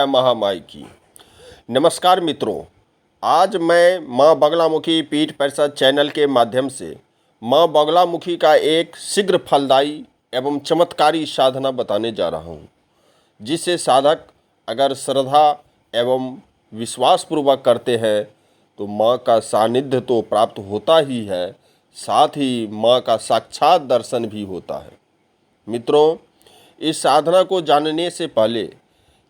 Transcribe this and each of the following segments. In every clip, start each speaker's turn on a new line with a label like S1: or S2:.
S1: जय महामाई की। नमस्कार मित्रों, आज मैं माँ बगलामुखी पीठ परिषद चैनल के माध्यम से माँ बगलामुखी का एक शीघ्र फलदायी एवं चमत्कारी साधना बताने जा रहा हूँ, जिससे साधक अगर श्रद्धा एवं विश्वासपूर्वक करते हैं तो माँ का सानिध्य तो प्राप्त होता ही है, साथ ही माँ का साक्षात दर्शन भी होता है। मित्रों, इस साधना को जानने से पहले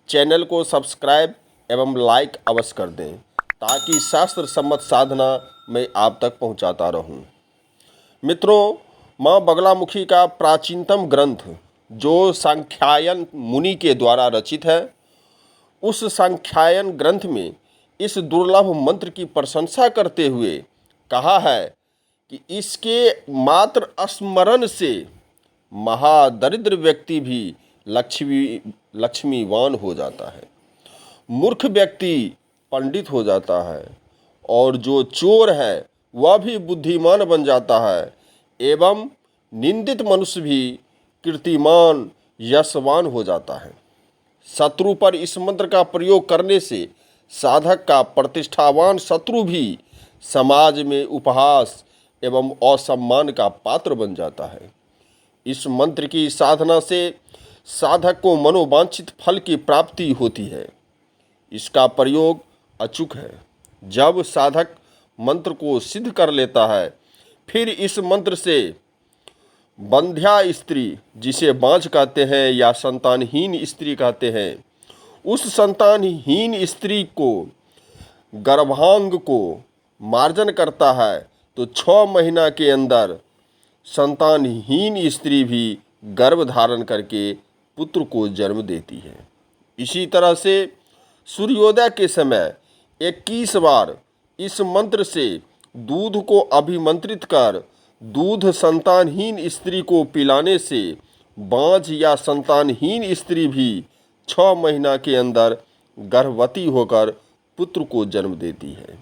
S1: चैनल को सब्सक्राइब एवं लाइक अवश्य कर दें, ताकि शास्त्र सम्मत साधना मैं आप तक पहुंचाता रहूं। मित्रों, माँ बगलामुखी का प्राचीनतम ग्रंथ जो सांख्यायन मुनि के द्वारा रचित है, उस सांख्यायन ग्रंथ में इस दुर्लभ मंत्र की प्रशंसा करते हुए कहा है कि इसके मात्र स्मरण से महादरिद्र व्यक्ति भी लक्ष्मीवान हो जाता है, मूर्ख व्यक्ति पंडित हो जाता है और जो चोर है वह भी बुद्धिमान बन जाता है एवं निंदित मनुष्य भी कीर्तिमान यशवान हो जाता है। शत्रु पर इस मंत्र का प्रयोग करने से साधक का प्रतिष्ठावान शत्रु भी समाज में उपहास एवं असम्मान का पात्र बन जाता है। इस मंत्र की साधना से साधक को मनोवांछित फल की प्राप्ति होती है। इसका प्रयोग अचूक है। जब साधक मंत्र को सिद्ध कर लेता है, फिर इस मंत्र से बंध्या स्त्री, जिसे बांझ कहते हैं या संतानहीन स्त्री कहते हैं, उस संतानहीन स्त्री को गर्भांग को मार्जन करता है तो 6 महीना के अंदर संतानहीन स्त्री भी गर्भ धारण करके पुत्र को जन्म देती है। इसी तरह से सूर्योदय के समय 21 बार इस मंत्र से दूध को अभिमंत्रित कर दूध संतानहीन स्त्री को पिलाने से बांझ या संतानहीन स्त्री भी 6 महीना के अंदर गर्भवती होकर पुत्र को जन्म देती है।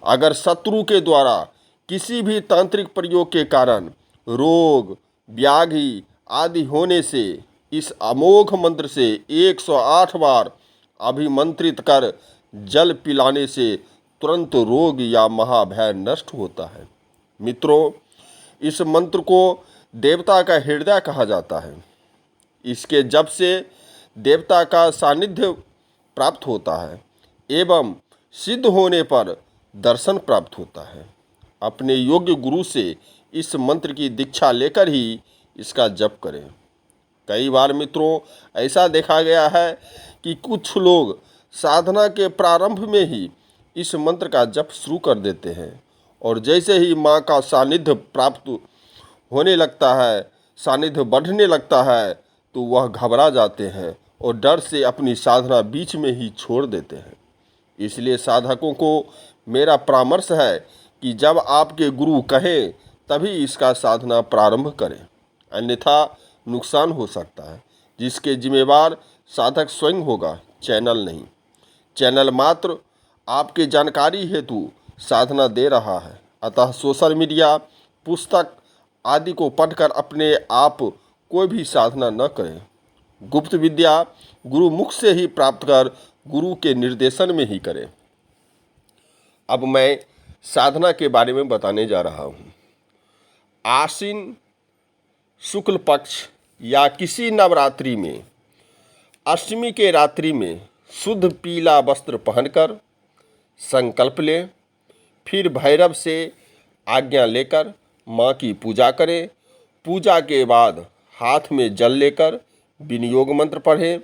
S1: अगर शत्रु के द्वारा किसी भी तांत्रिक प्रयोग के कारण रोग व्याधि आदि होने से इस अमोघ मंत्र से 108 बार अभिमंत्रित कर जल पिलाने से तुरंत रोग या महाभय नष्ट होता है। मित्रों, इस मंत्र को देवता का हृदय कहा जाता है। इसके जप से देवता का सानिध्य प्राप्त होता है एवं सिद्ध होने पर दर्शन प्राप्त होता है। अपने योग्य गुरु से इस मंत्र की दीक्षा लेकर ही इसका जप करें। कई बार मित्रों, ऐसा देखा गया है कि कुछ लोग साधना के प्रारंभ में ही इस मंत्र का जप शुरू कर देते हैं और जैसे ही माँ का सानिध्य प्राप्त होने लगता है, सानिध्य बढ़ने लगता है, तो वह घबरा जाते हैं और डर से अपनी साधना बीच में ही छोड़ देते हैं। इसलिए साधकों को मेरा परामर्श है कि जब आपके गुरु कहें तभी इसका साधना प्रारंभ करें, अन्यथा नुकसान हो सकता है, जिसके जिम्मेवार साधक स्वयं होगा, चैनल नहीं। चैनल मात्र आपके जानकारी हेतु साधना दे रहा है, अतः सोशल मीडिया, पुस्तक आदि को पढ़कर अपने आप कोई भी साधना न करें। गुप्त विद्या गुरु मुख से ही प्राप्त कर गुरु के निर्देशन में ही करें। अब मैं साधना के बारे में बताने जा रहा हूँ। आश्विन शुक्ल पक्ष या किसी नवरात्रि में अष्टमी के रात्रि में शुद्ध पीला वस्त्र पहनकर संकल्प लें, फिर भैरव से आज्ञा लेकर माँ की पूजा करें। पूजा के बाद हाथ में जल लेकर विनियोग मंत्र पढ़ें।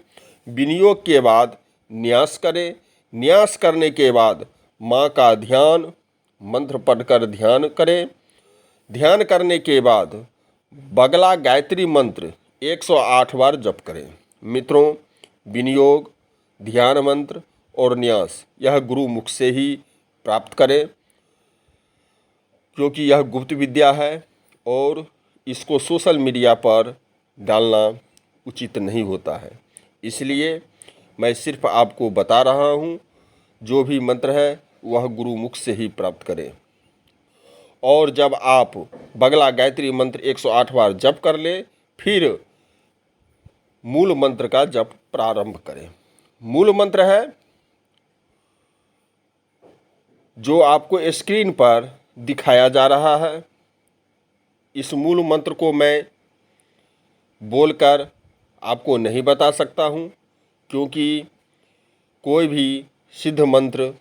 S1: विनियोग के बाद न्यास करें। न्यास करने के बाद माँ का ध्यान मंत्र पढ़कर ध्यान करें। ध्यान करने के बाद बगला गायत्री मंत्र 108 बार जप करें। मित्रों, विनियोग, ध्यान मंत्र और न्यास यह गुरु मुख से ही प्राप्त करें, क्योंकि यह गुप्त विद्या है और इसको सोशल मीडिया पर डालना उचित नहीं होता है। इसलिए मैं सिर्फ आपको बता रहा हूँ, जो भी मंत्र है वह गुरु मुख से ही प्राप्त करें। और जब आप बगला गायत्री मंत्र 108 बार जप कर ले, फिर मूल मंत्र का जप प्रारंभ करें। मूल मंत्र है जो आपको स्क्रीन पर दिखाया जा रहा है। इस मूल मंत्र को मैं बोलकर आपको नहीं बता सकता हूँ, क्योंकि कोई भी सिद्ध मंत्र,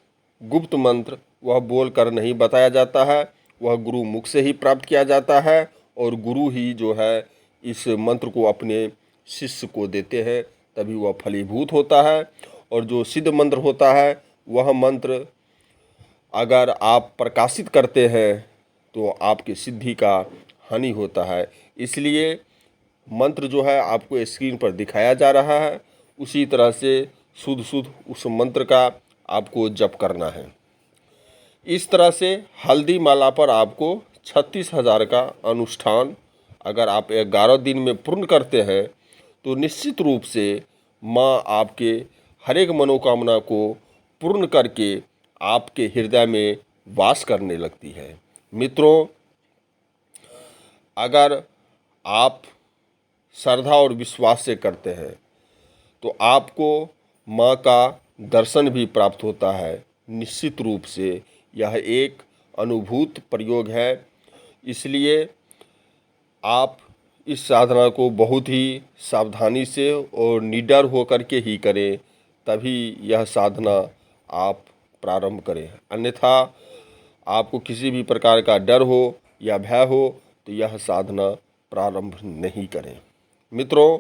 S1: गुप्त मंत्र वह बोलकर नहीं बताया जाता है। वह गुरु मुख से ही प्राप्त किया जाता है और गुरु ही जो है इस मंत्र को अपने शिष्य को देते हैं, तभी वह फलीभूत होता है। और जो सिद्ध मंत्र होता है वह मंत्र अगर आप प्रकाशित करते हैं तो आपकी सिद्धि का हानि होता है। इसलिए मंत्र जो है आपको स्क्रीन पर दिखाया जा रहा है, उसी तरह से शुद्ध शुद्ध उस मंत्र का आपको जप करना है। इस तरह से हल्दी माला पर आपको 36,000 का अनुष्ठान अगर आप 11 दिन में पूर्ण करते हैं तो निश्चित रूप से माँ आपके हर एक मनोकामना को पूर्ण करके आपके हृदय में वास करने लगती है। मित्रों, अगर आप श्रद्धा और विश्वास से करते हैं तो आपको माँ का दर्शन भी प्राप्त होता है। निश्चित रूप से यह एक अनुभूत प्रयोग है, इसलिए आप इस साधना को बहुत ही सावधानी से और निडर होकर के ही करें, तभी यह साधना आप प्रारंभ करें। अन्यथा आपको किसी भी प्रकार का डर हो या भय हो तो यह साधना प्रारंभ नहीं करें। मित्रों,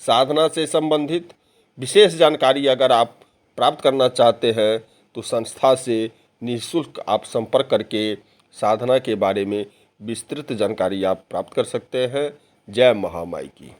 S1: साधना से संबंधित विशेष जानकारी अगर आप प्राप्त करना चाहते हैं तो संस्था से निःशुल्क आप संपर्क करके साधना के बारे में विस्तृत जानकारी आप प्राप्त कर सकते हैं। जय महामाई की।